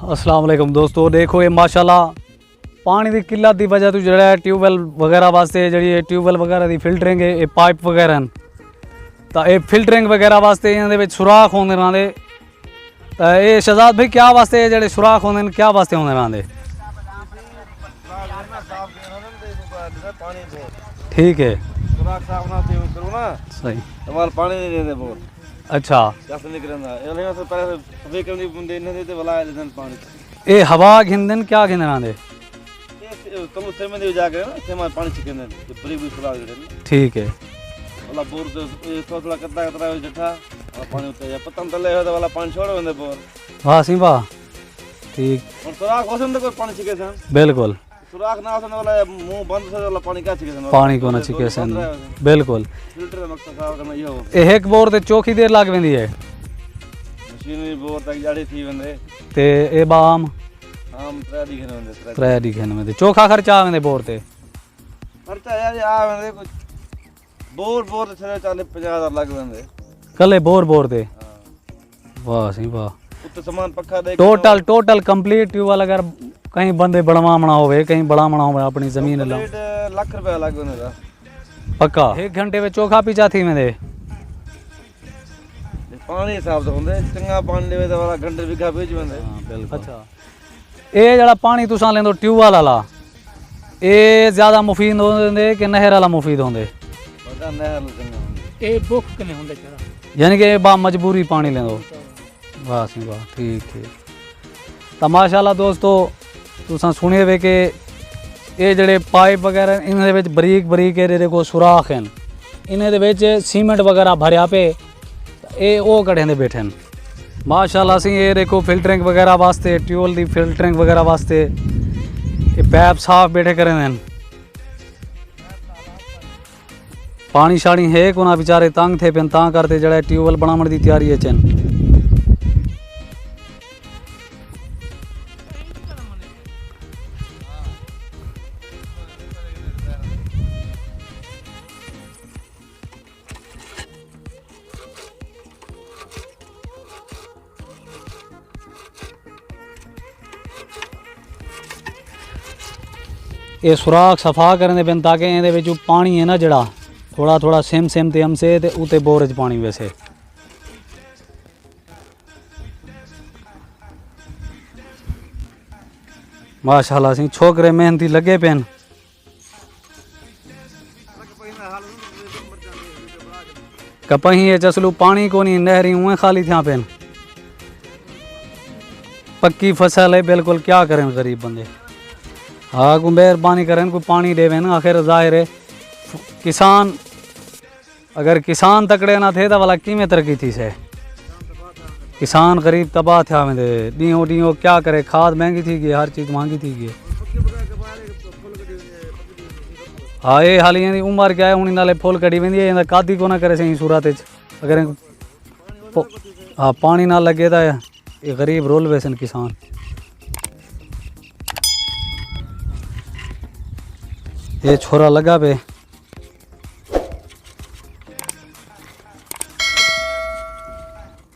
अस्सलाम वालेकुम दोस्तों, देखो ये माशाल्लाह पानी की किल्लत की वजह तो जो ट्यूबवैल वगैरह वास्ते जी ट्यूबवैल वगैरह की फिल्टरिंग है, पाइप वगैरह हैं तो ये फिल्टरिंग वगैरह वास्ते इन्होंने सुराख होंगे रहांदे। तो ये शहजाद भाई क्या वास्ते जो सुराख होंगे क्या वास्ते होंगे रहांदे? ठीक है, सही, पानी नहीं देते बहुत। अच्छा, पानी ये हवा घिंदन क्या घिंदन रहांदे? ठीक है, वाह सी वाह, ठीक, बिल्कुल सुराख ना होने वाला मुंह बंद से वाला पानी क्या छिके पानी को ना छिके सन, बिल्कुल। फिल्टर का मकसद साफ करना ये हो। एक बोर ते चौखी देर लग वेंदी है मशीनरी बोर तक जाड़ी थी वेंदे ते ए बाम हम 3 दी घने वेंदे 3 दी घने वेंदे चोखा खर्चा वेंदे बोर ते खर्चा यार आ वेंदे कुछ बोर ते 40-50 लग वेंदे कले बोर ते। वाह सी वाह, उत्ते सामान पक्का दे टोटल कंप्लीट ट्यूबवेल अगर कहीं बंदे बढ़वाना होवे कहीं बढ़ावना होवे अपनी जमीन ला लाख रुपया लग वेंदे पक्का। 1 घंटे में चोखा पीछा थी वेंदे पानी हिसाब से होंदे चंगा पानी देवे तो वाला घंटे बीघा भेज वेंदे। हां बिल्कुल। अच्छा, ये जड़ा पानी तुसा लेंदो ट्यूबवेल वाला ये ज्यादा मुफीद होंदे कि नहर वाला मुफीद होंदे? पता नहर चंगा ए बुख कने होंदे चरा यानी कि बा मजबूरी पानी लेंदो। वाह सी वाह, ठीक ठीक। तो माशाल्लाह दोस्तों तुसा सुने वे कि ये जड़े पाइप वगैरह इन्हें विच बरीक बरीक देखो सुराख हैं इन्हें विच सीमेंट वगैरह भरया पे ये वो कड़े दे बैठे हैं माशाल्लाह सी। ये देखो फिल्टरिंग वगैरह वास्ते ट्यूबवेल की फिल्टरिंग वगैरह वास्ते ये पैप साफ बैठे करे हैं। पानी शानी है को ना बेचारे तंग थे पेन ता करते जड़ा ट्यूबवेल बनावन की तैयारी है चन। ये सुराख सफा करने पेन ताकि ये पानी है ना जड़ा थोड़ा थोड़ा सेम ते हमसे ते उते बोर च पानी वैसे। माशाल्लाह सी छोकरे मेहनती लगे पेन। कपही ये चसलू पानी को नहीं नहरी उए खाली थिया पेन पक्की फसल है बिल्कुल। क्या करें गरीब बंदे? हाँ को मेहरबानी करें को पानी देवे ना। आखिर जाहिर है किसान अगर किसान तकड़े ना थे तो वाला किमें तरक्की थी से किसान गरीब तबाह थे में ॾींहों ॾींहों क्या करे। खाद महंगी थी गई, हर चीज़ महंगी थी गई। हाँ ये हाली इहदी उम्र क्या है हूँ नाले फुल कड़ी वेंदी है कादी को ना करे सही सूरत अगर हाँ पानी ना लगे तो ये गरीब रोल वैसन किसान। ये छोरा लगा पे